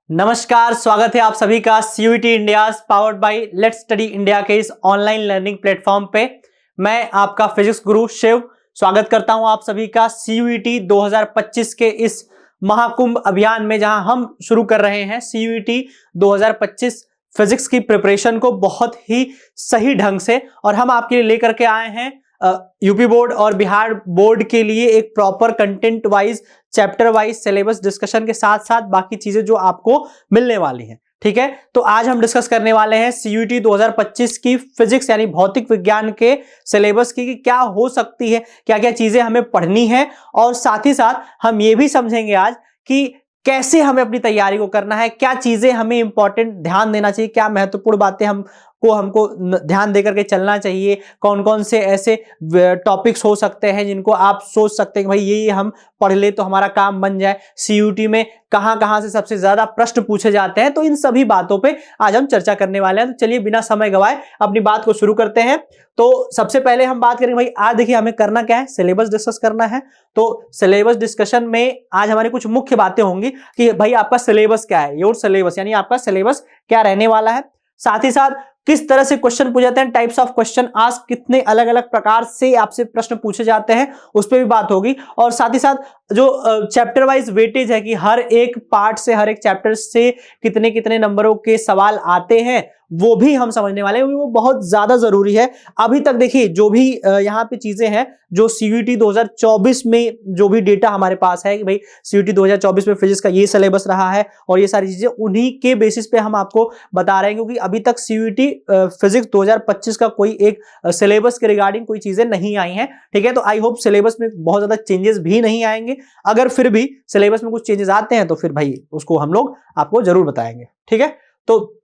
नमस्कार, स्वागत है आप सभी का CUET India powered by let's study India के इस ऑनलाइन लर्निंग प्लेटफॉर्म पे। मैं आपका फिजिक्स गुरु शिव स्वागत करता हूं आप सभी का सीयूईटी 2025 के इस महाकुंभ अभियान में, जहां हम शुरू कर रहे हैं सीयूईटी 2025 फिजिक्स की प्रिपरेशन को बहुत ही सही ढंग से। और हम आपके लिए लेकर के आए हैं यूपी बोर्ड और बिहार बोर्ड के लिए एक proper content wise, chapter wise syllabus discussion के साथ साथ बाकी चीजें जो आपको मिलने वाली हैं। ठीक है, तो आज हम डिस्कस करने वाले हैं सीयूईटी 2025 की फिजिक्स यानी भौतिक विज्ञान के सिलेबस की कि क्या हो सकती है, क्या क्या चीजें हमें पढ़नी है, और साथ ही साथ हम ये भी समझेंगे आज कि कैसे हमें अपनी तैयारी को करना है, क्या चीजें हमें इंपॉर्टेंट ध्यान देना चाहिए, क्या महत्वपूर्ण बातें हमको ध्यान देकर के चलना चाहिए, कौन कौन से ऐसे टॉपिक्स हो सकते हैं जिनको आप सोच सकते हैं कि भाई ये हम पढ़ ले तो हमारा काम बन जाए। सीयूईटी में कहां से सबसे ज्यादा प्रश्न पूछे जाते हैं, तो इन सभी बातों पे आज हम चर्चा करने वाले हैं। तो चलिए बिना समय गवाए अपनी बात को शुरू करते हैं। तो सबसे पहले हम बात करेंगे भाई, आज देखिए हमें करना क्या है, सिलेबस डिस्कस करना है। तो सिलेबस डिस्कशन में आज हमारी कुछ मुख्य बातें होंगी कि भाई आपका सिलेबस क्या है, योर सिलेबस यानी आपका सिलेबस क्या रहने वाला है। साथ ही साथ किस तरह से क्वेश्चन पूछे जाते हैं, टाइप्स ऑफ क्वेश्चन आस्क, कितने अलग अलग प्रकार से आपसे प्रश्न पूछे जाते हैं, उस पर भी बात होगी। और साथ ही साथ जो चैप्टर वाइज वेटेज है कि हर एक पार्ट से, हर एक चैप्टर से कितने कितने नंबरों के सवाल आते हैं, वो भी हम समझने वाले हैं, वो बहुत ज्यादा जरूरी है। अभी तक देखिए जो भी यहाँ पे चीजें हैं, जो सीयूईटी 2024 में जो भी डेटा हमारे पास है कि भाई सीयूईटी 2024 में फिजिक्स का ये सिलेबस रहा है और ये सारी चीजें, उन्हीं के बेसिस पे हम आपको बता रहे हैं, क्योंकि अभी तक सीयूईटी फिजिक्स 2025 का कोई एक सिलेबस के रिगार्डिंग कोई चीजें नहीं आई हैं। ठीक है, तो आई होप सिलेबस में बहुत ज्यादा चेंजेस भी नहीं आएंगे। अगर फिर भी सिलेबस में कुछ चेंजेस आते हैं तो फिर भाई उसको हम लोग आपको जरूर बताएंगे। ठीक है, तो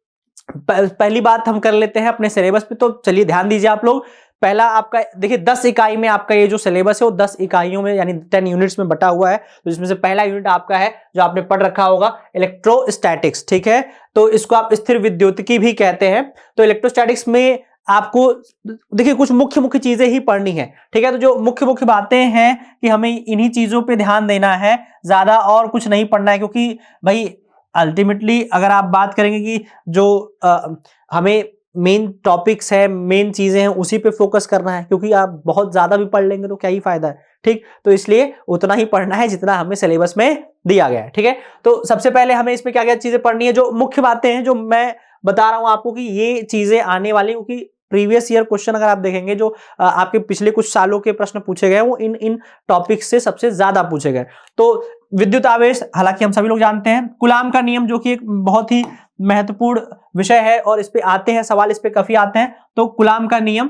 पहली बात हम कर लेते हैं अपने सिलेबस पे। तो चलिए ध्यान दीजिए आप लोग। पहला आपका देखिए 10 इकाई में आपका ये जो सिलेबस है वो 10 इकाइयों में यानी 10 यूनिट्स में बटा हुआ है। तो जिसमें से पहला यूनिट आपका है जो आपने पढ़ रखा होगा, इलेक्ट्रोस्टैटिक्स। ठीक है, तो इसको आप स्थिर विद्युतिकी भी कहते हैं। तो इलेक्ट्रोस्टैटिक्स में आपको देखिए कुछ मुख्य मुख्य चीजें ही पढ़नी है। ठीक है, तो जो मुख्य मुख्य बातें हैं कि हमें इन्हीं चीजों पे ध्यान देना है, ज्यादा और कुछ नहीं पढ़ना है। क्योंकि भाई अल्टीमेटली अगर आप बात करेंगे कि जो हमें मेन टॉपिक्स है, मेन चीजें हैं, उसी पे फोकस करना है, क्योंकि आप बहुत ज्यादा भी पढ़ लेंगे तो क्या ही फायदा है। ठीक, तो इसलिए उतना ही पढ़ना है जितना हमें सिलेबस में दिया गया है। ठीक है, तो सबसे पहले हमें इसमें क्या क्या चीजें पढ़नी है, जो मुख्य बातें हैं जो मैं बता रहा हूं आपको कि ये चीजें आने वाली, क्योंकि प्रीवियस ईयर क्वेश्चन अगर आप देखेंगे जो आपके पिछले कुछ सालों के प्रश्न पूछे गए वो इन टॉपिक्स से सबसे ज्यादा पूछे गए। तो विद्युत आवेश हालांकि हम सभी लोग जानते हैं, कूलाम का नियम जो कि एक बहुत ही महत्वपूर्ण विषय है और इस पे आते हैं सवाल, इस पे काफी आते हैं। तो कूलाम का नियम,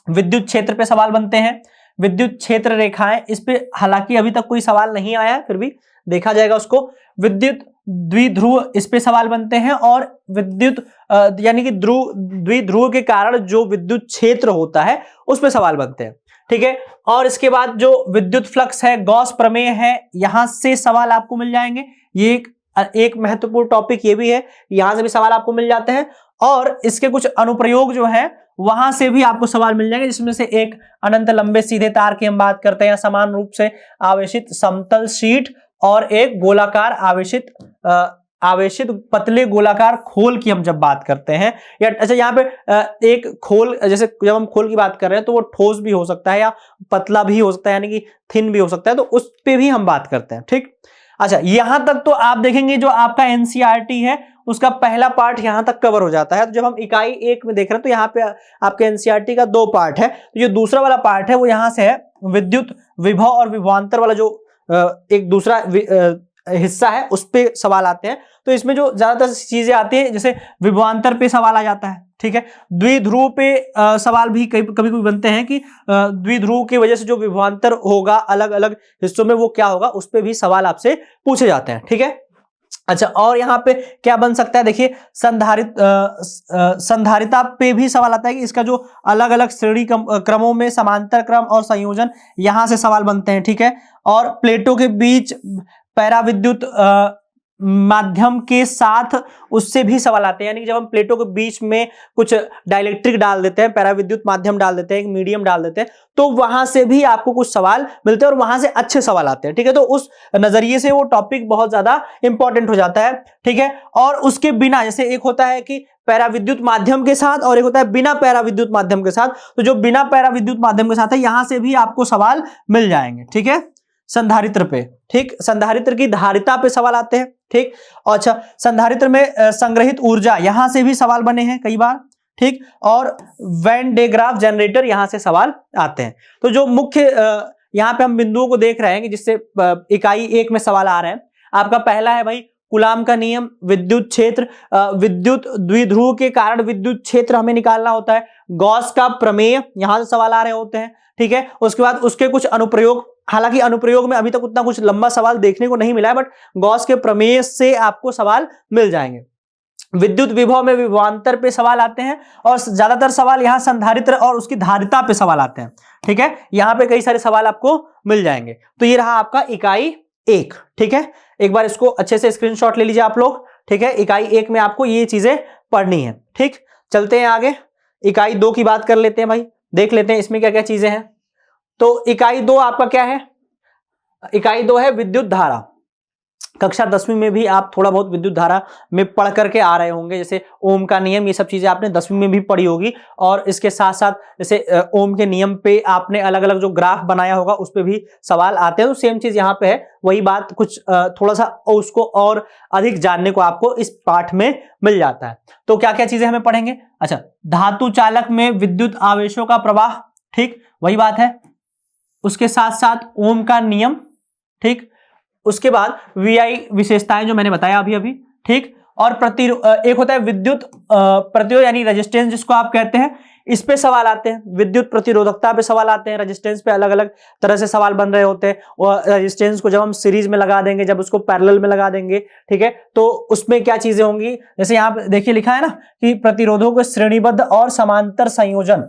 विद्युत क्षेत्र पे सवाल बनते हैं, विद्युत क्षेत्र रेखाएं, इस पे हालांकि अभी तक कोई सवाल नहीं आया है, फिर भी देखा जाएगा उसको। विद्युत द्विध्रुव, इस पे सवाल बनते हैं। और विद्युत यानी कि द्विध्रुव के कारण जो विद्युत क्षेत्र होता है उस पे सवाल बनते हैं। ठीक है, और इसके बाद जो विद्युत फ्लक्स है, गॉस प्रमेय है, यहां से सवाल आपको मिल जाएंगे। ये एक महत्वपूर्ण टॉपिक ये भी है, यहां से भी सवाल आपको मिल जाते हैं। और इसके कुछ अनुप्रयोग जो है वहां से भी आपको सवाल मिल जाएंगे, जिसमें से एक अनंत लंबे सीधे तार की हम बात करते हैं, समान रूप से आवेशित समतल शीट, और एक गोलाकार आवेशित पतले गोलाकार खोल की हम जब बात करते हैं, या अच्छा यहाँ पे एक खोल, जैसे जब हम खोल की बात कर रहे हैं तो वो ठोस भी हो सकता है या पतला भी हो सकता है, यानी कि थिन भी हो सकता है, तो उस पे भी हम बात करते हैं। ठीक, अच्छा यहां तक तो आप देखेंगे जो आपका एनसीईआरटी है उसका पहला पार्ट यहां तक कवर हो जाता है। तो जब हम इकाई 1 में देख रहे हैं तो यहाँ पे आपके एनसीईआरटी का 2 पार्ट है। तो जो दूसरा वाला पार्ट है वो यहां से है, विद्युत विभव और विभवांतर वाला जो एक दूसरा हिस्सा है, उस पे सवाल आते हैं। तो इसमें जो ज्यादातर चीजें आती हैं, जैसे विभवांतर पे सवाल आ जाता है। ठीक है, द्विध्रुव पे सवाल भी कभी कभी बनते हैं कि द्विध्रुव की वजह से जो विभवांतर होगा अलग अलग हिस्सों में वो क्या होगा, उस पे भी सवाल आपसे पूछे जाते हैं। ठीक है, अच्छा और यहाँ पे क्या बन सकता है, देखिए संधारिता पे भी सवाल आता है कि इसका जो अलग अलग श्रेणी क्रमों में समांतर क्रम और संयोजन, यहां से सवाल बनते हैं। ठीक है, और प्लेटों के बीच पैराविद्युत माध्यम के साथ उससे भी सवाल आते हैं, यानी कि जब हम प्लेटों के बीच में कुछ डाइलेक्ट्रिक डाल देते हैं, पैराविद्युत माध्यम डाल देते हैं, एक मीडियम डाल देते हैं, तो वहां से भी आपको कुछ सवाल मिलते हैं और वहां से अच्छे सवाल आते हैं। ठीक है, तो उस नजरिए से वो टॉपिक बहुत ज्यादा इंपॉर्टेंट हो जाता है। ठीक है, और उसके बिना, जैसे एक होता है कि पैराविद्युत माध्यम के साथ और एक होता है बिना पैराविद्युत माध्यम के साथ, तो जो बिना पैराविद्युत माध्यम के साथ है यहां से भी आपको सवाल मिल जाएंगे। ठीक है, संधारित्र पे, ठीक, संधारित्र की धारिता पे सवाल आते हैं। ठीक, और अच्छा, संधारित्र में संग्रहित ऊर्जा, यहां से भी सवाल बने हैं कई बार। ठीक, और वैन डे ग्राफ जनरेटर, यहां से सवाल आते हैं। तो जो मुख्य यहां पे हम बिंदुओं को देख रहे हैं कि जिससे इकाई 1 में सवाल आ रहे हैं, आपका पहला है भाई कूलाम का नियम, विद्युत क्षेत्र, विद्युत द्विध्रुव के कारण विद्युत क्षेत्र हमें निकालना होता है। गॉस का प्रमेय, यहां से सवाल आ रहे होते हैं। ठीक है, उसके बाद उसके कुछ अनुप्रयोग, हालांकि अनुप्रयोग में अभी तक उतना कुछ लंबा सवाल देखने को नहीं मिला है, बट गॉस के प्रमेय से आपको सवाल मिल जाएंगे। विद्युत विभव में विभवांतर पे सवाल आते हैं और ज्यादातर सवाल यहाँ संधारित्र और उसकी धारिता पे सवाल आते हैं। ठीक है, यहाँ पे कई सारे सवाल आपको मिल जाएंगे। तो ये रहा आपका इकाई 1। ठीक है, एक बार इसको अच्छे से स्क्रीनशॉट ले लीजिए आप लोग। ठीक है, इकाई 1 में आपको ये चीजें पढ़नी है। ठीक, चलते हैं आगे, इकाई 2 की बात कर लेते हैं भाई, देख लेते हैं इसमें क्या क्या चीजें हैं। तो इकाई 2 आपका क्या है? इकाई 2 है विद्युत धारा। कक्षा 10वीं में भी आप थोड़ा बहुत विद्युत धारा में पढ़ करके आ रहे होंगे, जैसे ओम का नियम, ये सब चीजें आपने 10वीं में भी पढ़ी होगी। और इसके साथ साथ जैसे ओम के नियम पे आपने अलग अलग जो ग्राफ बनाया होगा उस पे भी सवाल आते हैं। तो सेम चीज यहाँ पे है, वही बात, कुछ थोड़ा सा उसको और अधिक जानने को आपको इस पाठ में मिल जाता है। तो क्या क्या चीजें हमें पढ़ेंगे? अच्छा, धातु चालक में विद्युत आवेशों का प्रवाह, ठीक, वही बात है। उसके साथ साथ ओम का नियम, ठीक, उसके बाद VI विशेषताएं जो मैंने बताया अभी अभी, ठीक, और एक होता है विद्युत प्रतिरोध यानी रेजिस्टेंस जिसको आप कहते हैं, इस पे सवाल आते हैं। विद्युत प्रतिरोधकता पे सवाल आते हैं, रेजिस्टेंस पे अलग अलग तरह से सवाल बन रहे होते हैं। और रेजिस्टेंस को जब हम सीरीज में लगा देंगे, जब उसको पैरेलल में लगा देंगे, ठीक है, तो उसमें क्या चीजें होंगी, जैसे यहाँ पे देखिए लिखा है ना कि प्रतिरोधों के श्रेणीबद्ध और समांतर संयोजन,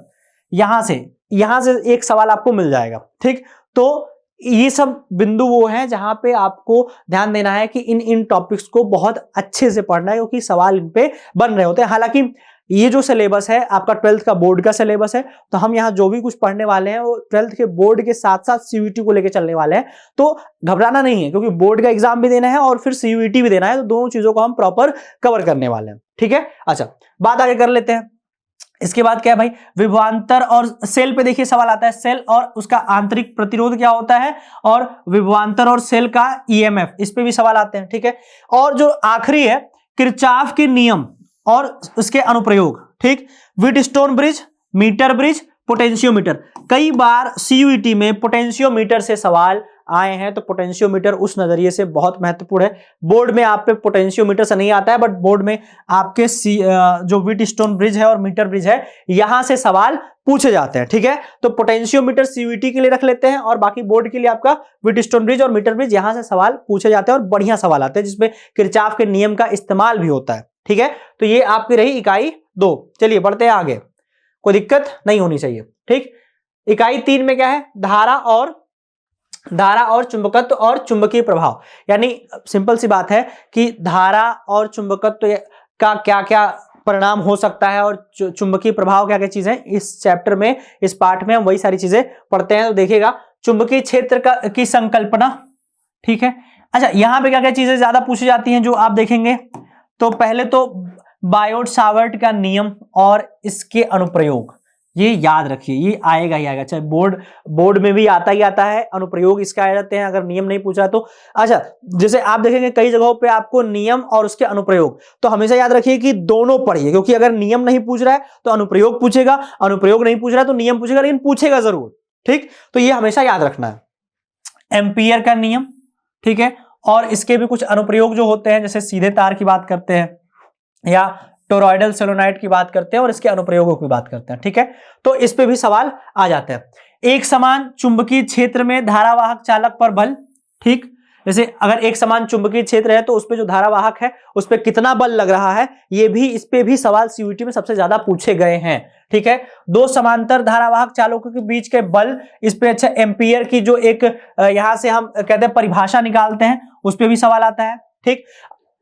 यहां से एक सवाल आपको मिल जाएगा। ठीक, तो ये सब बिंदु वो हैं जहां पे आपको ध्यान देना है कि इन टॉपिक्स को बहुत अच्छे से पढ़ना है, क्योंकि सवाल इन पे बन रहे होते हैं। हालांकि ये जो सिलेबस है आपका 12th का बोर्ड का सिलेबस है, तो हम यहाँ जो भी कुछ पढ़ने वाले हैं वो 12th के बोर्ड के साथ साथ CUET को लेकर चलने वाले हैं। तो घबराना नहीं है, क्योंकि बोर्ड का एग्जाम भी देना है और फिर CUET भी देना है, तो दोनों चीजों को हम प्रॉपर कवर करने वाले हैं। ठीक है, अच्छा, बात आगे कर लेते हैं। इसके बाद क्या है भाई, विभवांतर और सेल पे देखिए सवाल आता है, सेल और उसका आंतरिक प्रतिरोध क्या होता है, और विभवांतर और सेल का EMF, इस पे भी सवाल आते हैं। ठीक है, और जो आखिरी है किरचॉफ के नियम और उसके अनुप्रयोग, ठीक, Wheatstone bridge, metre bridge, potentiometer. कई बार CUET में पोटेंशियोमीटर से सवाल आए हैं, तो पोटेंशियोमीटर उस नजरिए से बहुत महत्वपूर्ण है। बोर्ड में आप पे पोटेंशियोमीटर से नहीं आता है, बट बोर्ड में आपके जो व्हीटस्टोन ब्रिज है और मीटर ब्रिज है, यहां से सवाल पूछे जाते हैं। ठीक है, तो पोटेंशियोमीटर CUET के लिए रख लेते हैं, और बाकी बोर्ड के लिए आपका व्हीटस्टोन ब्रिज और मीटर ब्रिज, यहां से सवाल पूछे जाते हैं और बढ़िया सवाल आते हैं जिसमें किरचॉफ के नियम का इस्तेमाल भी होता है। ठीक है, तो ये आपकी रही इकाई 2। चलिए बढ़ते हैं आगे, कोई दिक्कत नहीं होनी चाहिए। ठीक, इकाई 3 में क्या है, धारा और चुंबकत्व और चुंबकीय प्रभाव। यानी सिंपल सी बात है कि धारा और चुंबकत्व का क्या क्या परिणाम हो सकता है और चुंबकीय प्रभाव क्या क्या चीजें, इस चैप्टर में, इस पार्ट में हम वही सारी चीजें पढ़ते हैं। तो देखिएगा चुंबकीय क्षेत्र की संकल्पना, ठीक है। अच्छा, यहां पे क्या क्या चीजें ज्यादा पूछी जाती हैं जो आप देखेंगे, तो पहले तो बायोट सावर्ट का नियम और इसके अनुप्रयोग, ये याद रखिए, ये आएगा ही आएगा, चाहे बोर्ड में भी आता ही आता है, अनुप्रयोग इसका आ जाते हैं अगर नियम नहीं पूछा तो। अच्छा, जैसे आप देखेंगे कई जगहों पे आपको नियम और उसके अनुप्रयोग, तो हमेशा याद रखिए कि दोनों पढ़िए, क्योंकि अगर नियम नहीं पूछ रहा है तो अनुप्रयोग पूछेगा, अनुप्रयोग नहीं पूछ रहा है तो नियम पूछेगा, लेकिन पूछेगा जरूर। ठीक, तो ये हमेशा याद रखना है। एम्पियर का नियम, ठीक है, और इसके भी कुछ अनुप्रयोग जो होते हैं, जैसे सीधे तार की बात करते हैं या टोरॉइडल सोलेनोइड की बात करते हैं और इसके अनुप्रयोगों की बात करते हैं। ठीक है, तो इस पे भी सवाल आ जाते हैं। एक समान चुंबकीय क्षेत्र में धारावाहक चालक पर बल, ठीक, जैसे अगर एक समान चुंबकीय क्षेत्र है तो उस पे जो धारावाहक है उस पे कितना बल लग रहा है, ये भी, इस पे भी सवाल CUET में सबसे ज्यादा पूछे गए हैं। ठीक है, दो समांतर धारावाहक चालकों के बीच के बल, इस पे अच्छा एम्पियर की जो एक यहां से हम कहते हैं परिभाषा निकालते हैं, उस पे भी सवाल आता है। ठीक,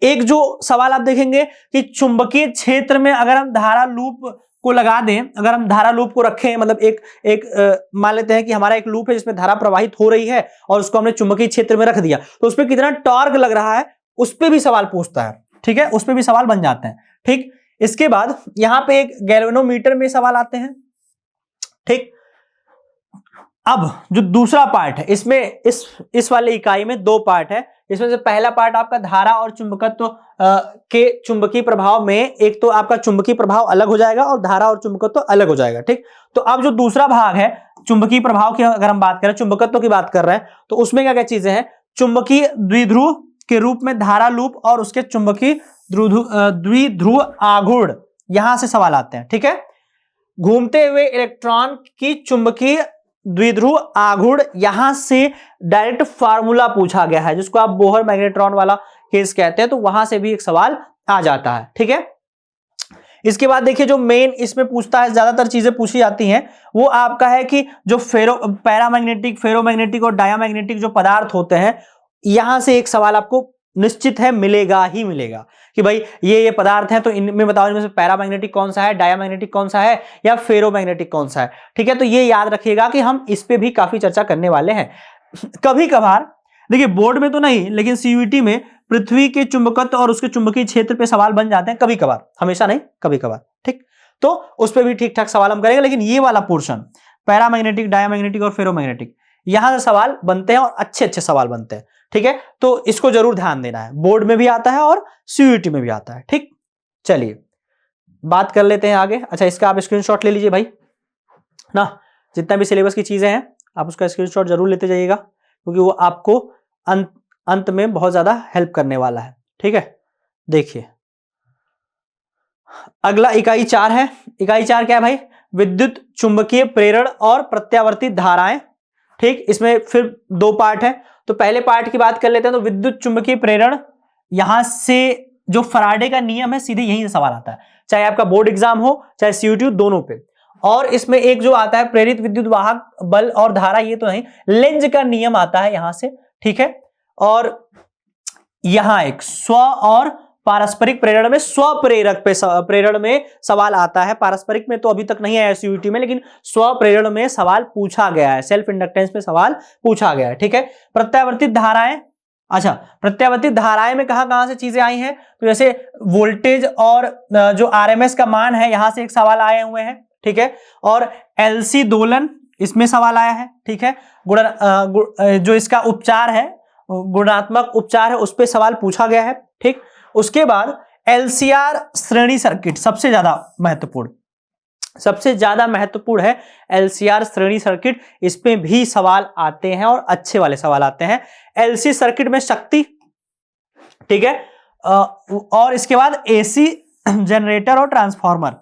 एक जो सवाल आप देखेंगे कि चुंबकीय क्षेत्र में अगर हम धारा लूप को लगा दें, अगर हम धारा लूप को रखें, मतलब एक मान लेते हैं कि हमारा एक लूप है जिसमें धारा प्रवाहित हो रही है और उसको हमने चुंबकीय क्षेत्र में रख दिया, तो उस पर कितना टॉर्क लग रहा है उस पर भी सवाल पूछता है। ठीक है, उस पर भी सवाल बन जाते हैं। ठीक, इसके बाद यहां पे एक गैल्वेनोमीटर में सवाल आते हैं। ठीक, अब जो दूसरा पार्ट है, इसमें इस वाले इकाई में दो पार्ट है। इसमें से पहला पार्ट आपका धारा और चुंबकत्व के चुंबकीय प्रभाव में, एक तो आपका चुंबकीय प्रभाव अलग हो जाएगा और धारा और चुंबकत्व अलग हो जाएगा। ठीक, तो अब जो दूसरा भाग है चुंबकीय प्रभाव की, अगर हम बात करें, चुंबकत्व की बात कर रहे हैं, तो उसमें क्या क्या चीजें हैं? चुंबकीय द्विध्रुव के रूप में धारा लूप और उसके चुंबकीय द्विध्रुव आघूर्ण, यहां से सवाल आते हैं। ठीक है, घूमते हुए इलेक्ट्रॉन की चुंबकीय द्विध्रुव आघूर्ण, यहां से डायरेक्ट फार्मूला पूछा गया है, जिसको आप बोहर मैग्नेट्रॉन वाला केस कहते हैं, तो वहां से भी एक सवाल आ जाता है। ठीक है, इसके बाद देखिए जो मेन इसमें पूछता है, ज्यादातर चीजें पूछी जाती हैं, वो आपका है कि जो पैरामैग्नेटिक, फेरोमैग्नेटिक और डायामैग्नेटिक जो पदार्थ होते हैं, यहां से एक सवाल आपको निश्चित है मिलेगा ही मिलेगा कि भाई ये पदार्थ हैं, तो इनमें बताओ इनमें से पैरामैग्नेटिक कौन सा है, डायामैग्नेटिक कौन सा है, या फेरोमैग्नेटिक कौन सा है। ठीक है, तो ये याद रखिएगा कि हम इस पे भी काफी चर्चा करने वाले हैं। कभी कभार देखिए, बोर्ड में तो नहीं, लेकिन सीयूईटी में पृथ्वी के चुंबकत्व और उसके चुंबकीय क्षेत्र पे सवाल बन जाते हैं कभी कभार, हमेशा नहीं, कभी कभार। ठीक, तो उस पर भी ठीक ठाक सवाल हम करेंगे, लेकिन ये वाला पोर्शन पैरामैग्नेटिक, डायामैग्नेटिक और फेरोमैग्नेटिक, यहां से सवाल बनते हैं और अच्छे अच्छे सवाल बनते हैं। ठीक है, तो इसको जरूर ध्यान देना है, बोर्ड में भी आता है और सीयूईटी में भी आता है। ठीक, चलिए बात कर लेते हैं आगे। अच्छा, इसका आप स्क्रीनशॉट ले लीजिए भाई ना, जितना भी सिलेबस की चीजें हैं आप उसका स्क्रीनशॉट जरूर लेते जाइएगा, क्योंकि वो आपको अंत में बहुत ज्यादा हेल्प करने वाला है। ठीक है, देखिए अगला इकाई 4 है। इकाई 4 क्या है भाई? विद्युत चुंबकीय प्रेरण और प्रत्यावर्ती धाराएं। ठीक, इसमें फिर दो पार्ट है, तो पहले पार्ट की बात कर लेते हैं। तो विद्युत चुंबकीय प्रेरण, यहां से जो फराडे का नियम है सीधे यहीं से सवाल आता है, चाहे आपका बोर्ड एग्जाम हो चाहे सीयूईटी, दोनों पे। और इसमें एक जो आता है प्रेरित विद्युत वाहक बल और धारा, ये तो नहीं, लेंज का नियम आता है यहां से। ठीक है, और यहां एक स्व और पारस्परिक प्रेरण में, स्वप्रेरक पे प्रेरण में सवाल आता है। पारस्परिक में तो अभी तक नहीं आया सीयूईटी में, लेकिन स्व प्रेरण में सवाल पूछा गया है, सेल्फ इंडक्टेंस में सवाल पूछा गया है। ठीक है, प्रत्यावर्तित धाराएं। अच्छा, प्रत्यावर्तित धाराएं में कहां से चीजें आई हैं? तो जैसे वोल्टेज और जो आरएमएस का मान है, यहां से एक सवाल आए हुए हैं। ठीक है, और एलसी दोलन, इसमें सवाल आया है। ठीक है, जो इसका उपचार है, गुणात्मक उपचार है, उस पर सवाल पूछा गया है। ठीक, उसके बाद एलसीआर श्रेणी सर्किट, सबसे ज्यादा महत्वपूर्ण है एलसीआर श्रेणी सर्किट, इस पे भी सवाल आते हैं और अच्छे वाले सवाल आते हैं। एलसी सर्किट में शक्ति, ठीक है, और इसके बाद एसी जनरेटर और ट्रांसफार्मर,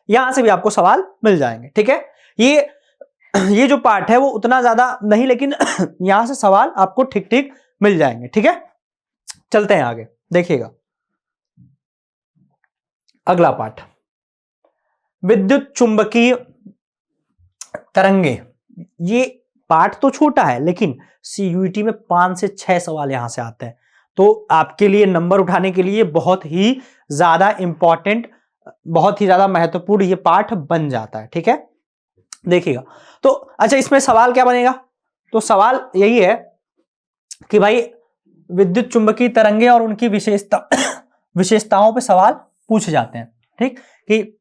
यहां से भी आपको सवाल मिल जाएंगे। ठीक है, ये जो पार्ट है वो उतना ज्यादा नहीं, लेकिन यहां से सवाल आपको ठीक ठीक मिल जाएंगे। ठीक है, चलते हैं आगे, देखिएगा अगला पार्ट, विद्युत चुंबकीय तरंगे। ये पार्ट तो छोटा है, लेकिन सीयूईटी में 5 से 6 सवाल यहां से आते हैं, तो आपके लिए नंबर उठाने के लिए बहुत ही ज्यादा इंपॉर्टेंट, बहुत ही ज्यादा महत्वपूर्ण ये पार्ट बन जाता है। ठीक है, देखिएगा। तो अच्छा, इसमें सवाल क्या बनेगा? तो सवाल यही है कि भाई विद्युत चुंबकीय तरंगे और उनकी विशेषताओं पे सवाल पूछे जाते हैं। ठीक, कि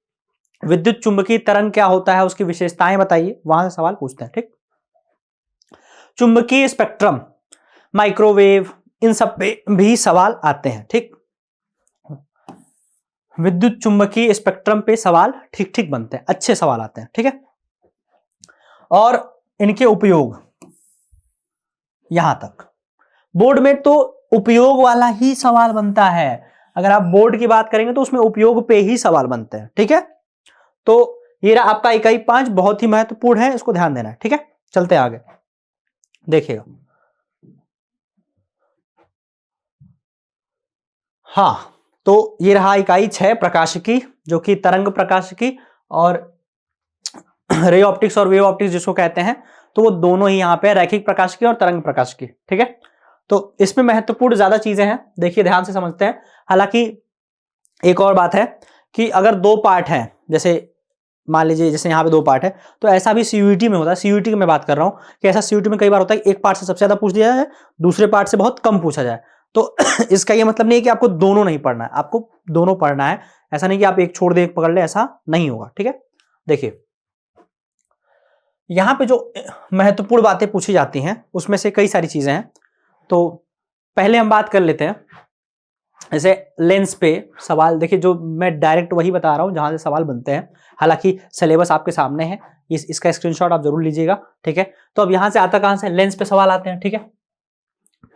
विद्युत चुंबकीय तरंग क्या होता है, उसकी विशेषताएं बताइए, वहां से सवाल पूछते हैं। ठीक, चुंबकीय स्पेक्ट्रम, माइक्रोवेव, इन सब पे भी सवाल आते हैं। ठीक, विद्युत चुंबकीय स्पेक्ट्रम पे सवाल ठीक ठीक बनते हैं, अच्छे सवाल आते हैं। ठीक है, और इनके उपयोग, यहां तक बोर्ड में तो उपयोग वाला ही सवाल बनता है। अगर आप बोर्ड की बात करेंगे तो उसमें उपयोग पे ही सवाल बनते हैं। ठीक है, तो ये रहा आपका इकाई 5, बहुत ही महत्वपूर्ण है, इसको ध्यान देना है। ठीक है, चलते हैं आगे, देखिएगा। हाँ, तो ये रहा इकाई 6, प्रकाशिकी, जो कि तरंग प्रकाशिकी और रे ऑप्टिक्स और वेव ऑप्टिक्स जिसको कहते हैं, तो वो दोनों ही यहाँ पे रैखिक प्रकाशिकी और तरंग प्रकाशिकी। ठीक है, तो इसमें महत्वपूर्ण ज्यादा चीजें हैं, देखिए ध्यान से समझते हैं। हालांकि एक और बात है कि अगर दो पार्ट है, जैसे मान लीजिए जैसे यहाँ पे दो पार्ट है, तो ऐसा भी सीयूईटी में होता है। सीयूईटी की मैं बात कर रहा हूँ कि ऐसा सीयूईटी में कई बार होता है कि एक पार्ट से सबसे ज्यादा पूछ दिया जाए, दूसरे पार्ट से बहुत कम पूछा जाए। तो इसका ये मतलब नहीं है कि आपको दोनों नहीं पढ़ना है, आपको दोनों पढ़ना है। ऐसा नहीं कि आप एक छोड़ दे एक पकड़ ले, ऐसा नहीं होगा, ठीक है। देखिए यहां पे जो महत्वपूर्ण बातें पूछी जाती हैं उसमें से कई सारी चीजें हैं। तो पहले हम बात कर लेते हैं जैसे लेंस पे सवाल। देखिए जो मैं डायरेक्ट वही बता रहा हूं जहां से सवाल बनते हैं, हालांकि सिलेबस आपके सामने है, इसका स्क्रीनशॉट आप जरूर लीजिएगा, ठीक है। तो अब यहां से आता कहां से, लेंस पे सवाल आते हैं, ठीक है।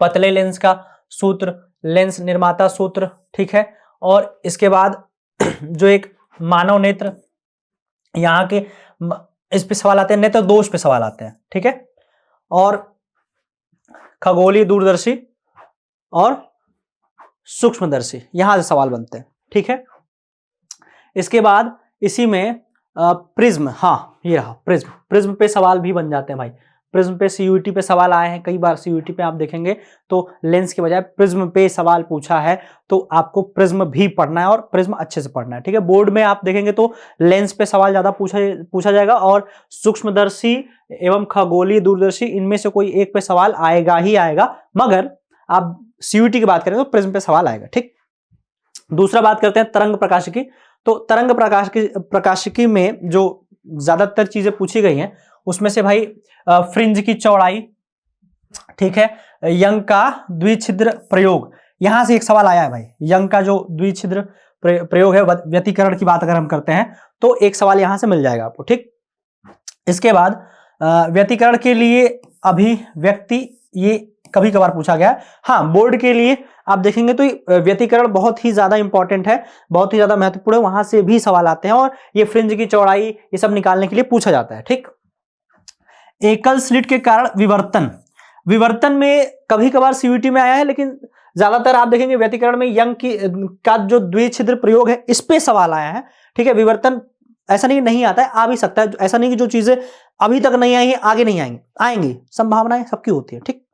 पतले लेंस का सूत्र, लेंस निर्माता सूत्र, ठीक है। और इसके बाद जो एक मानव नेत्र, यहाँ के इस पे सवाल आते हैं, नेत्र दोष पे सवाल आते हैं, ठीक है। और खगोलीय दूरदर्शी और सूक्ष्मदर्शी, यहां से सवाल बनते हैं, ठीक है। इसके बाद इसी में प्रिज्म, हाँ ये रहा प्रिज्म, प्रिज्म पे सवाल भी बन जाते हैं भाई। प्रिज्म पे सीयूईटी पे सवाल आए हैं कई बार, सीयूईटी पे आप देखेंगे तो लेंस के बजाय प्रिज्म पे सवाल पूछा है, तो आपको प्रिज्म भी पढ़ना है और प्रिज्म अच्छे से पढ़ना है, ठीक है। बोर्ड में आप देखेंगे तो लेंस पे सवाल ज्यादा पूछा जाएगा और सूक्ष्मदर्शी एवं खगोलीय दूरदर्शी इनमें से कोई एक पे सवाल आएगा ही आएगा, मगर आप सीयूईटी की बात करें तो प्रिज्म पे सवाल आएगा, ठीक। दूसरा बात करते हैं तरंग प्रकाशिकी। तो तरंग प्रकाशिकी में जो ज्यादातर चीजें पूछी गई हैं उसमें से भाई फ्रिंज की चौड़ाई, ठीक है, यंग का द्विछिद्र प्रयोग, यहां से एक सवाल आया है भाई। यंग का जो द्विछिद्र प्रयोग है, व्यतिकरण की बात अगर हम करते हैं तो एक सवाल यहां से मिल जाएगा आपको, ठीक। इसके बाद व्यतिकरण के लिए अभिव्यक्ति, ये कभी कभार पूछा गया है। हाँ बोर्ड के लिए आप देखेंगे तो व्यतिकरण बहुत ही ज्यादा इंपॉर्टेंट है, बहुत ही ज्यादा महत्वपूर्ण है, वहां से भी सवाल आते हैं और ये फ्रिंज की चौड़ाई ये सब निकालने के लिए पूछा जाता है, ठीक। एकल स्लिट के कारण विवर्तन, विवर्तन में कभी कभार सीयूईटी में आया है, लेकिन ज्यादातर आप देखेंगे व्यतिकरण में यंग की का जो द्विछिद्र प्रयोग है इस पे सवाल आया है, ठीक है। विवर्तन ऐसा नहीं आता है, आ भी सकता है, ऐसा नहीं कि जो चीजें अभी तक नहीं आई है आगे नहीं आएंगी, आएंगी, संभावनाएं सबकी होती है, ठीक।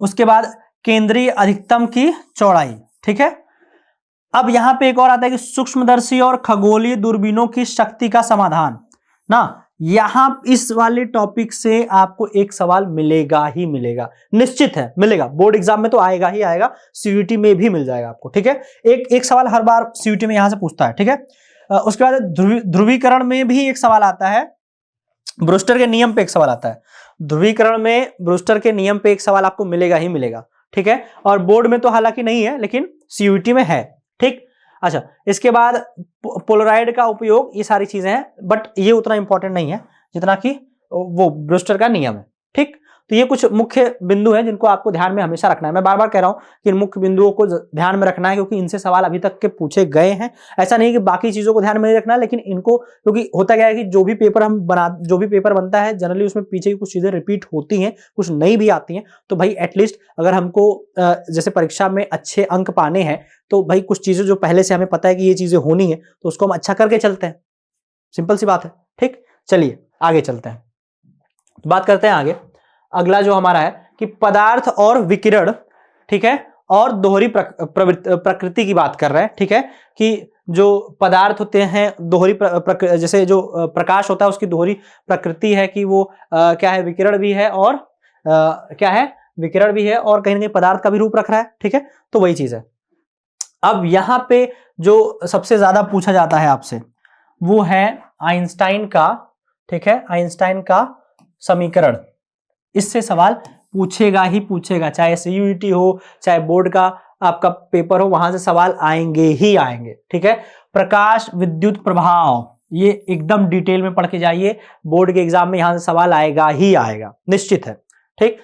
उसके बाद केंद्रीय अधिकतम की चौड़ाई, ठीक है। अब यहां पे एक और आता है कि सूक्ष्मदर्शी और खगोलीय दूरबीनों की शक्ति का समाधान ना, यहां इस वाले टॉपिक से आपको एक सवाल मिलेगा ही मिलेगा, निश्चित है मिलेगा, बोर्ड एग्जाम में तो आएगा ही आएगा, सीयूईटी में भी मिल जाएगा आपको, ठीक है। एक सवाल हर बार सीयूईटी में यहां से पूछता है, ठीक है। उसके बाद ध्रुवीकरण में भी एक सवाल आता है, ब्रूस्टर के नियम पे एक सवाल आता है। ध्रुवीकरण में ब्रूस्टर के नियम पे एक सवाल आपको मिलेगा ही मिलेगा, ठीक है। और बोर्ड में तो हालांकि नहीं है लेकिन सीयूईटी में है, ठीक। अच्छा इसके बाद पोलराइड का उपयोग, ये सारी चीजें हैं, बट ये उतना इंपॉर्टेंट नहीं है जितना कि वो ब्रूस्टर का नियम है, ठीक। तो ये कुछ मुख्य बिंदु हैं जिनको आपको ध्यान में हमेशा रखना है। मैं बार बार कह रहा हूं कि इन मुख्य बिंदुओं को ध्यान में रखना है क्योंकि इनसे सवाल अभी तक के पूछे गए हैं। ऐसा नहीं कि बाकी चीजों को ध्यान में नहीं रखना है, लेकिन इनको, क्योंकि होता क्या है कि जो भी पेपर बनता है जनरली उसमें पीछे की कुछ चीजें रिपीट होती हैं, कुछ नई भी आती हैं। तो भाई एटलीस्ट अगर हमको जैसे परीक्षा में अच्छे अंक पाने हैं तो भाई कुछ चीजें जो पहले से हमें पता है कि ये चीजें होनी है तो उसको हम अच्छा करके चलते हैं, सिंपल सी बात है, ठीक। चलिए आगे चलते हैं, बात करते हैं आगे। अगला जो हमारा है कि पदार्थ और विकिरण, ठीक है, और दोहरी प्रकृति की बात कर रहे हैं, ठीक है। कि जो पदार्थ होते हैं दोहरी जैसे जो प्रकाश होता है उसकी दोहरी प्रकृति है कि वो क्या है, विकिरण भी है और क्या है, विकिरण भी है और कहीं ना कहीं पदार्थ का भी रूप रख रहा है, ठीक है। तो वही चीज है। अब यहां पे जो सबसे ज्यादा पूछा जाता है आपसे वो है आइंस्टाइन का, ठीक है, आइंस्टाइन का समीकरण। इससे सवाल पूछेगा ही पूछेगा, चाहे सीयूईटी हो चाहे बोर्ड का आपका पेपर हो, वहां से सवाल आएंगे ही आएंगे, ठीक है। प्रकाश विद्युत प्रभाव, ये एकदम डिटेल में पढ़ के जाइए, बोर्ड के एग्जाम में यहां से सवाल आएगा ही आएगा, निश्चित है, ठीक।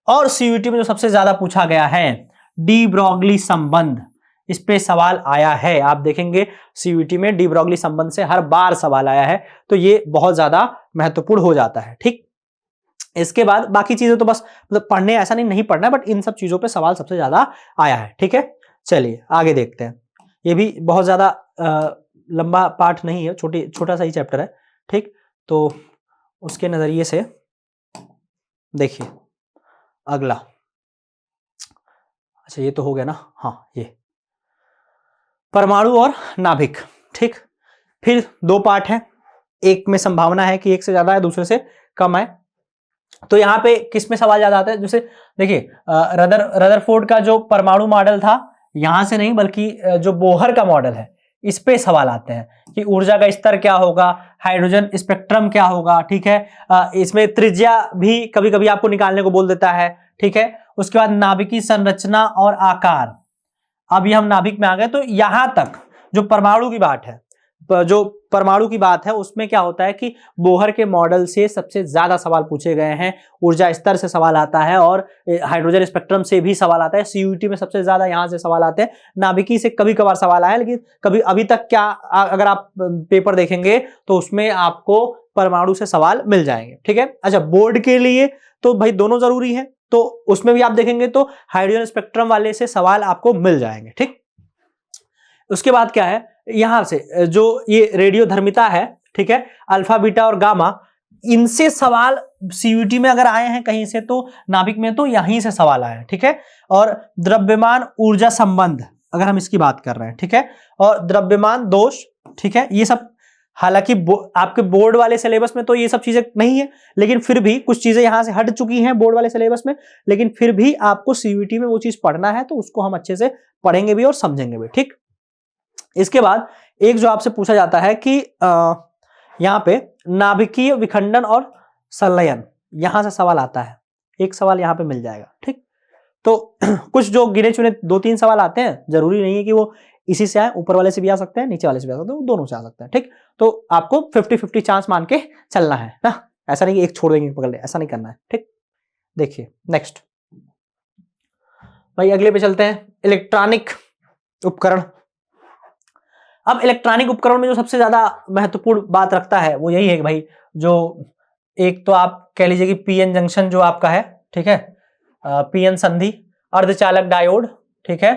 और सीयूईटी में जो सबसे ज्यादा पूछा गया है डी ब्रॉगली संबंध, इस पे सवाल आया है। आप देखेंगे सीयूईटी में डी ब्रॉगली संबंध से हर बार सवाल आया है, तो ये बहुत ज्यादा महत्वपूर्ण हो जाता है, ठीक। इसके बाद बाकी चीजें तो बस मतलब पढ़ने ऐसा नहीं पढ़ना है, बट इन सब चीजों पे सवाल सबसे ज्यादा आया है, ठीक है। चलिए आगे देखते हैं। ये भी बहुत ज्यादा लंबा पाठ नहीं है, छोटा सा ही चैप्टर है, ठीक। तो उसके नजरिए से देखिए अगला अच्छा ये तो हो गया ना, हाँ ये परमाणु और नाभिक, ठीक। फिर दो पार्ट है, एक में संभावना है कि एक से ज्यादा है, दूसरे से कम है। तो यहाँ पे किस में सवाल ज्यादा आता है, जैसे देखिए रदरफोर्ड का जो परमाणु मॉडल था, यहां से नहीं बल्कि जो बोहर का मॉडल है इस पे सवाल आते हैं कि ऊर्जा का स्तर क्या होगा, हाइड्रोजन स्पेक्ट्रम क्या होगा, ठीक है। इसमें त्रिज्या भी कभी कभी आपको निकालने को बोल देता है, ठीक है। उसके बाद नाभिकीय संरचना और आकार, अब ये हम नाभिक में आ गए। तो यहां तक जो परमाणु की बात है, उसमें क्या होता है कि बोहर के मॉडल से सबसे ज्यादा सवाल पूछे गए हैं, ऊर्जा स्तर से सवाल आता है और हाइड्रोजन स्पेक्ट्रम से भी सवाल आता है। सीयूईटी में सबसे ज्यादा यहां से सवाल आते हैं, नाभिकी से कभी कभार सवाल आया, लेकिन कभी अभी तक क्या अगर आप पेपर देखेंगे तो उसमें आपको परमाणु से सवाल मिल जाएंगे, ठीक है। अच्छा बोर्ड के लिए तो भाई दोनों जरूरी है, तो उसमें भी आप देखेंगे तो हाइड्रोजन स्पेक्ट्रम वाले से सवाल आपको मिल जाएंगे, ठीक। उसके बाद क्या है, यहां से जो ये रेडियोधर्मिता है, ठीक है, अल्फा बीटा और गामा, इनसे सवाल सीयूईटी में अगर आए हैं कहीं से तो नाभिक में तो यहीं से सवाल आए हैं, ठीक है। और द्रव्यमान ऊर्जा संबंध अगर हम इसकी बात कर रहे हैं, ठीक है, और द्रव्यमान दोष, ठीक है, ये सब हालांकि आपके बोर्ड वाले सिलेबस में तो ये सब चीजें नहीं है, लेकिन फिर भी कुछ चीजें यहां से हट चुकी हैं बोर्ड वाले सिलेबस में, लेकिन फिर भी आपको सीयूईटी में वो चीज पढ़ना है तो उसको हम अच्छे से पढ़ेंगे भी और समझेंगे भी, ठीक। इसके बाद एक जो आपसे पूछा जाता है कि यहां पे नाभिकीय विखंडन और संलयन, यहां से सवाल आता है, एक सवाल यहां पे मिल जाएगा, ठीक। तो कुछ जो गिने चुने 2-3 सवाल आते हैं, जरूरी नहीं है कि वो इसी से आए, ऊपर वाले से भी आ सकते हैं, नीचे वाले से भी आ सकते हैं, दोनों से आ सकते हैं, ठीक। तो आपको 50-50 चांस मान के चलना है ना, ऐसा नहीं कि एक छोड़ देंगे पकड़ ले, ऐसा नहीं करना है, ठीक। देखिए नेक्स्ट भाई अगले पे चलते हैं, इलेक्ट्रॉनिक उपकरण। अब इलेक्ट्रॉनिक उपकरण में जो सबसे ज्यादा महत्वपूर्ण बात रखता है वो यही है कि भाई जो एक तो आप कह लीजिए कि पीएन जंक्शन जो आपका है, ठीक है, पीएन संधि, अर्धचालक डायोड, ठीक है,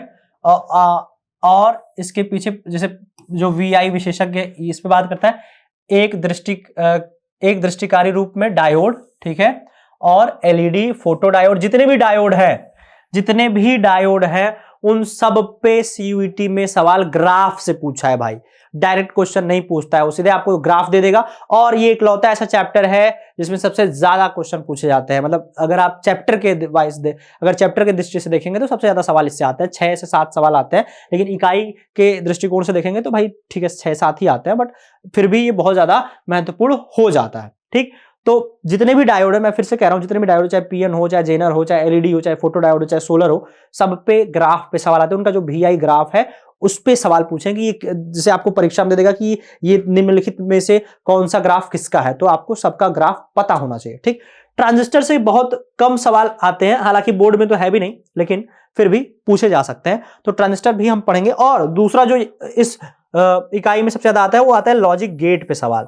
और इसके पीछे जैसे जो वीआई विशेषज्ञ इस पे बात करता है, एक दृष्टिकारी रूप में डायोड, ठीक है, और एलईडी, फोटो डायोड, जितने भी डायोड है उन सब पे सीयूईटी में सवाल ग्राफ से पूछा है भाई, डायरेक्ट क्वेश्चन नहीं पूछता है, वो सीधे आपको ग्राफ दे देगा। और ये इकलौता ऐसा चैप्टर है जिसमें सबसे ज्यादा क्वेश्चन पूछे जाते हैं, मतलब अगर आप चैप्टर के दृष्टि से देखेंगे तो सबसे ज्यादा सवाल इससे आते हैं, 6 से 7 सवाल आते हैं, लेकिन इकाई के दृष्टिकोण से देखेंगे तो भाई ठीक है 6-7 ही आते हैं, बट फिर भी ये बहुत ज्यादा महत्वपूर्ण हो जाता है, ठीक। तो जितने भी डायोड है, मैं फिर से कह रहा हूं, जितने भी डायोड चाहे पीएन हो, चाहे जेनर हो, चाहे एलईडी हो, चाहे फोटो डायोड हो, चाहे सोलर हो, सब पे ग्राफ पे सवाल आते हैं। उनका जो वीआई ग्राफ है उस पे सवाल पूछेंगे, ये जैसे आपको परीक्षा में दे देगा कि ये निम्नलिखित में से कौन सा ग्राफ किसका है, तो आपको सबका ग्राफ पता होना चाहिए, ठीक। ट्रांजिस्टर से बहुत कम सवाल आते हैं, हालांकि बोर्ड में तो है भी नहीं, लेकिन फिर भी पूछे जा सकते हैं, तो ट्रांजिस्टर भी हम पढ़ेंगे। और दूसरा जो इस इकाई में सबसे ज्यादा आता है वो आता है लॉजिक गेट पे सवाल।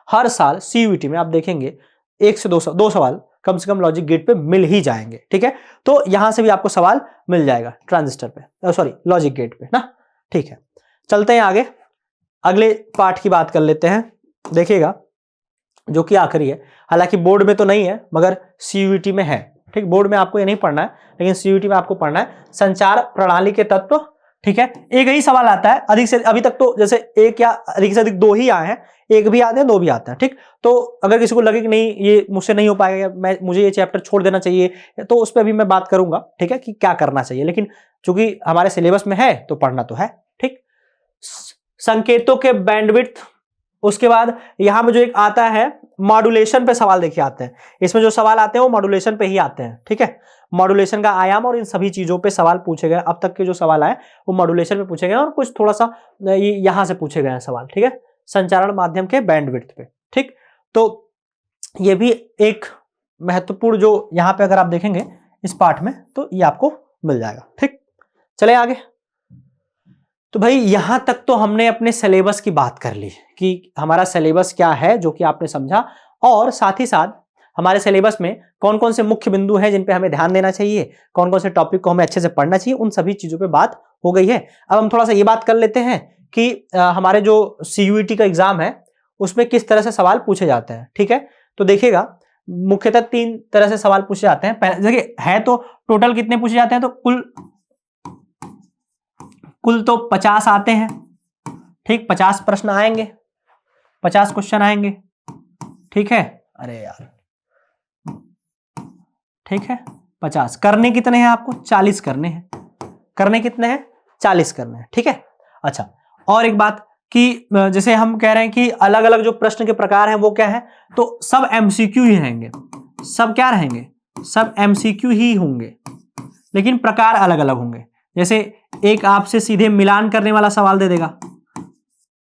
हर साल सीयूईटी में आप देखेंगे 1 से 2 सवाल कम से कम लॉजिक गेट पे मिल ही जाएंगे, ठीक है। तो यहां से भी आपको सवाल मिल जाएगा ट्रांजिस्टर पे, सॉरी लॉजिक गेट पे ना, ठीक है। चलते हैं आगे, अगले पार्ट की बात कर लेते हैं, देखिएगा जो कि आखिरी है, हालांकि बोर्ड में तो नहीं है मगर सीयूईटी में है, ठीक। बोर्ड में आपको ये नहीं पढ़ना है, लेकिन सीयूईटी में आपको पढ़ना है, संचार प्रणाली के तत्व, ठीक है। एक ही सवाल आता है, अधिक से अभी तक तो जैसे एक या अधिक से अधिक 2 ही आए हैं, एक भी आते हैं 2 भी आते हैं, ठीक। तो अगर किसी को लगे कि नहीं ये मुझसे नहीं हो पाएगा, मुझे ये चैप्टर छोड़ देना चाहिए, तो उस पर भी मैं बात करूंगा, ठीक है, कि क्या करना चाहिए, लेकिन चूंकि हमारे सिलेबस में है तो पढ़ना तो है, ठीक। संकेतों के बैंडविड्थ, उसके बाद यहां में जो एक आता है मॉड्यूलेशन पे सवाल देखिए आते हैं, इसमें जो सवाल आते हैं वो मॉड्यूलेशन पे ही आते हैं, ठीक है। मॉड्यूलेशन का आयाम और इन सभी चीजों पे सवाल पूछे गए, अब तक के जो सवाल आए वो मॉड्यूलेशन पे पूछे गए और कुछ थोड़ा सा यहां से पूछे गए हैं सवाल, ठीक है, संचारण माध्यम के बैंडविड्थ पे, ठीक। तो ये भी एक महत्वपूर्ण जो यहां पे अगर आप देखेंगे इस पार्ट में तो ये आपको मिल जाएगा, ठीक। चले आगे, तो भाई यहां तक तो हमने अपने सिलेबस की बात कर ली कि हमारा सिलेबस क्या है जो कि आपने समझा, और साथ ही साथ हमारे सिलेबस में कौन कौन से मुख्य बिंदु हैं जिन पे हमें ध्यान देना चाहिए, कौन कौन से टॉपिक को हमें अच्छे से पढ़ना चाहिए, उन सभी चीजों पे बात हो गई है। अब हम थोड़ा सा ये बात कर लेते हैं कि हमारे जो सीयूईटी का एग्जाम है उसमें किस तरह से सवाल पूछे जाते हैं, ठीक है। तो देखिएगा मुख्यतः 3 तरह से सवाल पूछे जाते हैं। देखिए है तो टोटल कितने पूछे जाते हैं, तो कुल तो 50 आते हैं, ठीक, 50 प्रश्न आएंगे, 50 क्वेश्चन आएंगे, ठीक है। अरे यार, ठीक है, 50 करने कितने हैं आपको, 40 करने हैं। करने कितने हैं, 40 करने हैं, ठीक है। अच्छा, और एक बात कि जैसे हम कह रहे हैं कि अलग अलग जो प्रश्न के प्रकार हैं वो क्या है, तो सब एमसीक्यू ही रहेंगे। सब क्या रहेंगे, सब एमसीक्यू ही होंगे, लेकिन प्रकार अलग अलग होंगे। जैसे एक आपसे सीधे मिलान करने वाला सवाल दे देगा,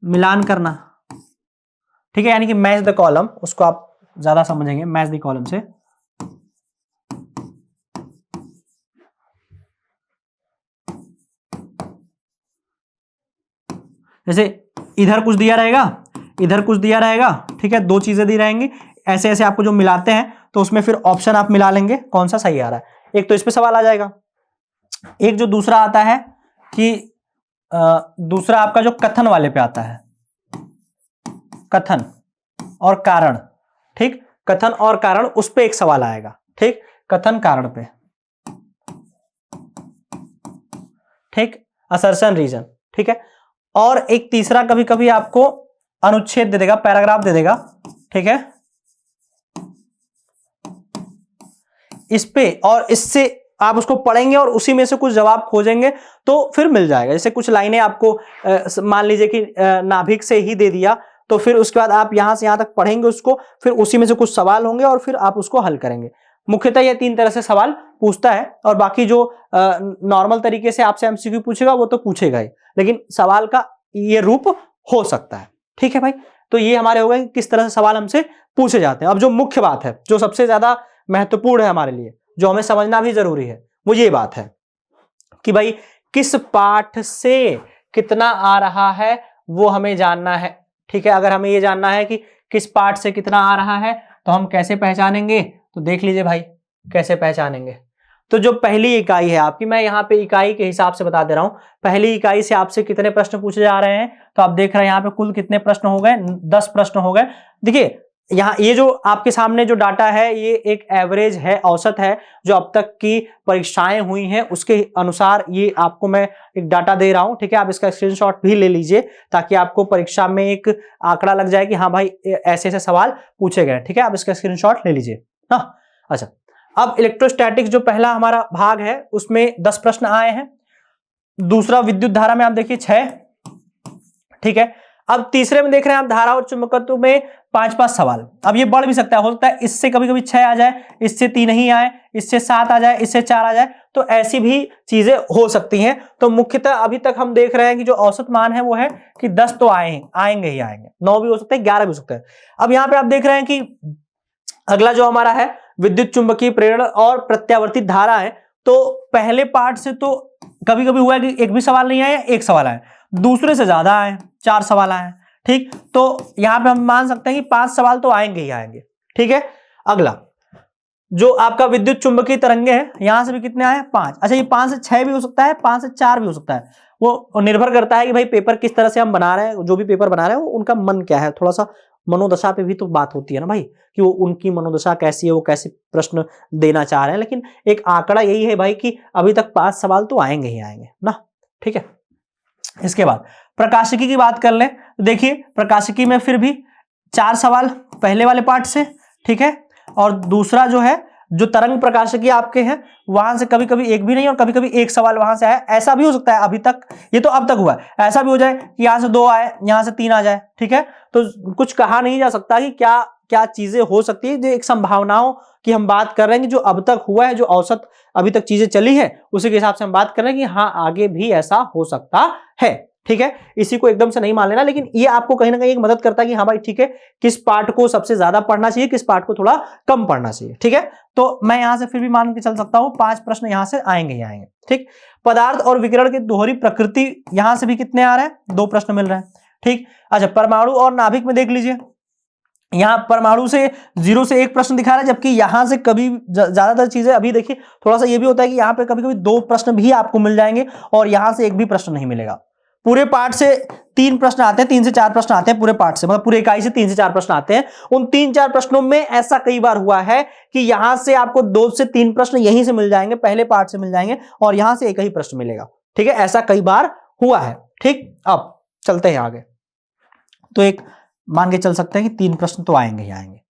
मिलान करना, ठीक है, यानी कि मैच द कॉलम, उसको आप ज्यादा समझेंगे मैच द कॉलम से। जैसे इधर कुछ दिया रहेगा, इधर कुछ दिया रहेगा, ठीक है, 2 चीजें दी रहेंगी, ऐसे ऐसे आपको जो मिलाते हैं तो उसमें फिर ऑप्शन आप मिला लेंगे कौन सा सही आ रहा है। एक तो इस पे सवाल आ जाएगा। एक जो दूसरा आता है कि दूसरा आपका जो कथन वाले पे आता है, कथन और कारण, ठीक, कथन और कारण, उस पे एक सवाल आएगा, ठीक, कथन कारण पे, ठीक, असर्शन रीजन, ठीक है। और एक तीसरा कभी कभी आपको अनुच्छेद दे देगा, पैराग्राफ दे देगा, ठीक है, इस पे, और इससे आप उसको पढ़ेंगे और उसी में से कुछ जवाब खोजेंगे तो फिर मिल जाएगा। जैसे कुछ लाइनें आपको मान लीजिए कि नाभिक से ही दे दिया, तो फिर उसके बाद आप यहां से यहां तक पढ़ेंगे उसको, फिर उसी में से कुछ सवाल होंगे और फिर आप उसको हल करेंगे। मुख्यतः ये 3 तरह से सवाल पूछता है, और बाकी जो नॉर्मल तरीके से आपसे एमसीक्यू पूछेगा वो तो पूछेगा ही, लेकिन सवाल का ये रूप हो सकता है, ठीक है भाई। तो ये हमारे हो गए किस तरह से सवाल हमसे पूछे जाते हैं। अब जो मुख्य बात है, जो सबसे ज्यादा महत्वपूर्ण है हमारे लिए, जो हमें समझना भी जरूरी है, वो ये बात है कि भाई किस पाठ से कितना आ रहा है वो हमें जानना है, ठीक है। अगर हमें ये जानना है कि किस पाठ से कितना आ रहा है तो हम कैसे पहचानेंगे, तो देख लीजिए भाई कैसे पहचानेंगे। तो जो पहली इकाई है आपकी, मैं यहाँ पे इकाई के हिसाब से बता दे रहा हूं, पहली इकाई से आपसे कितने प्रश्न पूछे जा रहे हैं, तो आप देख रहे हैं यहाँ पे कुल कितने प्रश्न हो गए, 10 प्रश्न हो गए। देखिए यहाँ ये जो आपके सामने जो डाटा है ये एक एवरेज है, औसत है, जो अब तक की परीक्षाएं हुई हैं उसके अनुसार ये आपको मैं एक डाटा दे रहा हूं, ठीक है। आप इसका स्क्रीनशॉट भी ले लीजिए ताकि आपको परीक्षा में एक आंकड़ा लग जाए कि हाँ भाई ऐसे ऐसे सवाल पूछे गए, ठीक है। आप इसका स्क्रीनशॉट ले लीजिए। हाँ, अच्छा, अब इलेक्ट्रोस्टैटिक्स जो पहला हमारा भाग है उसमें 10 प्रश्न आए हैं। दूसरा विद्युत धारा में आप देखिए 6, ठीक है। अब तीसरे में देख रहे हैं आप धारा और चुंबकत्व में 5-5 सवाल। अब ये बढ़ भी सकता है, हो सकता है इससे कभी कभी 6 आ जाए, इससे 3 ही आए, इससे 7 आ जाए, इससे 4 आ जाए, तो ऐसी भी चीजें हो सकती हैं। तो मुख्यतः अभी तक हम देख रहे हैं कि जो औसत मान है वो है कि 10 तो आएंगे ही आएंगे, 9 भी हो सकते हैं, 11 भी हो सकते हैं। अब यहाँ पे आप देख रहे हैं कि अगला जो हमारा है विद्युत चुंबकीय प्रेरण और प्रत्यावर्तित धारा है। तो पहले पार्ट से तो कभी कभी हुआ कि एक भी सवाल नहीं आया, एक सवाल आया, दूसरे से ज्यादा आए, 4 सवाल आए, ठीक। तो यहां पे हम मान सकते हैं कि 5 सवाल तो आएंगे ही आएंगे, ठीक है। अगला जो आपका विद्युत चुंबकीय तरंगे है, यहां से भी कितने आए, 5। अच्छा, ये 5 से 6 भी हो सकता है, 5 से 4 भी हो सकता है, वो निर्भर करता है कि भाई पेपर किस तरह से हम बना रहे हैं, जो भी पेपर बना रहे हैं उनका मन क्या है, थोड़ा सा मनोदशा पे भी तो बात होती है ना भाई, कि वो उनकी मनोदशा कैसी है, वो कैसे प्रश्न देना चाह रहे हैं। लेकिन एक आंकड़ा यही है भाई कि अभी तक 5 सवाल तो आएंगे ही आएंगे ना, ठीक है। इसके बाद प्रकाशिकी की बात कर लें तो देखिए प्रकाशिकी में फिर भी 4 सवाल पहले वाले पार्ट से, ठीक है। और दूसरा जो है जो तरंग प्रकाशिकी आपके हैं वहां से कभी कभी एक भी नहीं और कभी कभी एक सवाल वहां से आया, ऐसा भी हो सकता है। अभी तक ये तो अब तक हुआ है, ऐसा भी हो जाए कि यहां से 2 आए, यहां से 3 आ जाए, ठीक है। तो कुछ कहा नहीं जा सकता कि क्या क्या चीजें हो सकती है। जो एक संभावनाओं की हम बात कर रहे हैं कि जो अब तक हुआ है, जो औसत अभी तक चीजें चली है, उसी के हिसाब से हम बात कर रहे हैं कि हाँ आगे भी ऐसा हो सकता है, ठीक है। इसी को एकदम से नहीं मान लेना, लेकिन ये आपको कहीं ना कहीं एक मदद करता है कि हाँ भाई ठीक है, किस पार्ट को सबसे ज्यादा पढ़ना चाहिए, किस पार्ट को थोड़ा कम पढ़ना चाहिए, ठीक है। तो मैं यहां से फिर भी मान के चल सकता हूं 5 प्रश्न यहां से आएंगे ही आएंगे, ठीक। पदार्थ और विकिरण की दोहरी प्रकृति, यहां से भी कितने आ रहे हैं, 2 प्रश्न मिल रहे हैं, ठीक। अच्छा, परमाणु और नाभिक में देख लीजिए, यहां परमाणु से 0 से 1 प्रश्न दिखा रहा है, जबकि यहां से कभी ज्यादातर चीजें, अभी देखिए थोड़ा सा ये भी होता है कि यहां पे कभी कभी 2 प्रश्न भी आपको मिल जाएंगे और यहां से एक भी प्रश्न नहीं मिलेगा। पूरे पार्ट से 3 प्रश्न आते हैं, 3 से 4 प्रश्न आते हैं पूरे पार्ट से, मतलब पूरे इकाई से 3 से 4 प्रश्न आते हैं। उन 3-4 प्रश्नों में ऐसा कई बार हुआ है कि यहां से आपको 2 से 3 प्रश्न यहीं से मिल जाएंगे, पहले पार्ट से मिल जाएंगे, और यहां से एक ही प्रश्न मिलेगा। ठीक है, ऐसा कई बार हुआ है। ठीक, अब चलते हैं आगे। तो एक मान के चल सकते हैं कि 3 प्रश्न तो आएंगे ही आएंगे।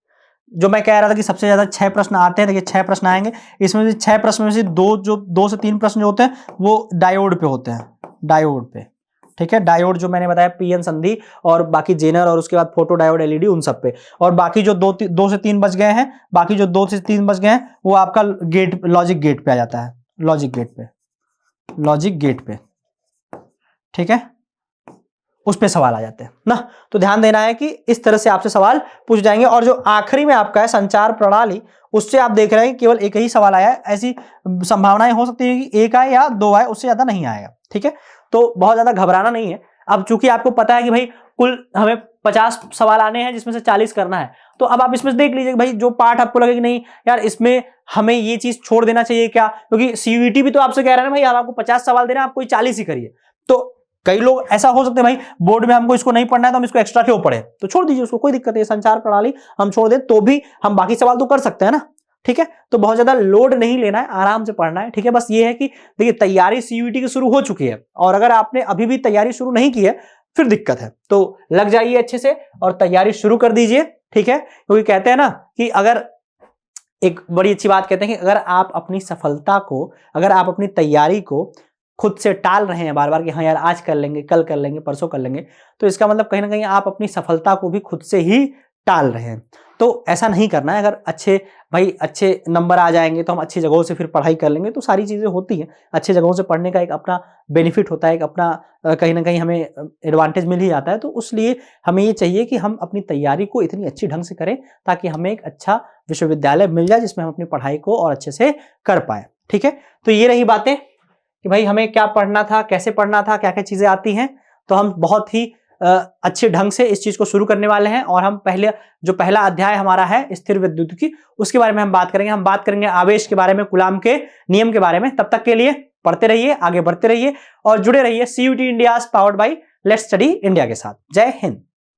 जो मैं कह रहा था कि सबसे ज्यादा 6 प्रश्न आते हैं, देखिए 6 प्रश्न आएंगे, इसमें से 6 प्रश्न में से 2 से 3 प्रश्न जो होते हैं वो डायोड पे होते हैं, डायोड पे। ठीक है, डायोड जो मैंने बताया पीएन संधि, और बाकी जेनर, और उसके बाद फोटो डायोड एलईडी, उन सब पे। और बाकी जो 2 से 3 बच गए हैं, बाकी जो 2 से 3 बच गए हैं वो आपका गेट, लॉजिक गेट पे आ जाता है, लॉजिक गेट पे, लॉजिक गेट पे। ठीक है, उस पे सवाल आ जाते हैं ना। तो ध्यान देना है कि इस तरह से आपसे सवाल पूछ जाएंगे। और जो आखिरी में आपका है संचार प्रणाली, उससे आप देख रहे हैं कि केवल एक ही सवाल आया है। ऐसी संभावनाएं हो सकती है कि 1 आए या 2 आए, उससे ज्यादा नहीं आएगा। ठीक है, तो बहुत ज्यादा घबराना नहीं है। अब चूंकि आपको पता है कि भाई कुल हमें 50 सवाल आने हैं, जिसमें से 40 करना है, तो अब आप इसमें देख लीजिए भाई जो पार्ट आपको लगे कि नहीं यार इसमें हमें ये चीज छोड़ देना चाहिए क्या, क्योंकि सीयूईटी भी तो आपसे कह रहा है ना भाई आपको 50 सवाल देना, आप कोई 40 ही करिए। तो कई लोग ऐसा हो सकते हैं भाई बोर्ड में हमको इसको नहीं पढ़ना है तो हम इसको एक्स्ट्रा क्यों पढ़े, तो छोड़ दीजिए उसको, कोई दिक्कत नहीं। संचार प्रणाली हम छोड़ दें तो भी हम बाकी सवाल तो कर सकते हैं ना। ठीक है, तो बहुत ज्यादा लोड नहीं लेना है, आराम से पढ़ना है। ठीक है, बस ये है कि देखिए तैयारी सीयूईटी की शुरू हो चुकी है, और अगर आपने अभी भी तैयारी शुरू नहीं की है फिर दिक्कत है। तो लग जाइए अच्छे से और तैयारी शुरू कर दीजिए। ठीक है, क्योंकि कहते हैं ना कि अगर एक बड़ी अच्छी बात कहते हैं कि अगर आप अपनी सफलता को, अगर आप अपनी तैयारी को खुद से टाल रहे हैं बार बार कि हाँ यार आज कर लेंगे, कल कर लेंगे, परसों कर लेंगे, तो इसका मतलब कहीं ना कहीं आप अपनी सफलता को भी खुद से ही टाल रहे हैं। तो ऐसा नहीं करना है। अगर अच्छे नंबर आ जाएंगे तो हम अच्छी जगहों से फिर पढ़ाई कर लेंगे, तो सारी चीजें होती हैं। अच्छी जगहों से पढ़ने का एक अपना बेनिफिट होता है, एक अपना कहीं ना कहीं हमें एडवांटेज मिल ही जाता है। तो उसलिए हमें ये चाहिए कि हम अपनी तैयारी को इतनी अच्छी ढंग से करें ताकि हमें एक अच्छा विश्वविद्यालय मिल जाए जिसमें हम अपनी पढ़ाई को और अच्छे से कर पाए। ठीक है, तो ये रही बातें कि भाई हमें क्या पढ़ना था, कैसे पढ़ना था, क्या क्या चीजें आती हैं। तो हम बहुत ही अच्छे ढंग से इस चीज को शुरू करने वाले हैं। और हम पहला अध्याय हमारा है स्थिर विद्युत, उसके बारे में हम बात करेंगे। हम बात करेंगे आवेश के बारे में, कूलाम के नियम के बारे में। तब तक के लिए पढ़ते रहिए, आगे बढ़ते रहिए और जुड़े रहिए CUET India powered by let's study India के साथ। जय हिंद।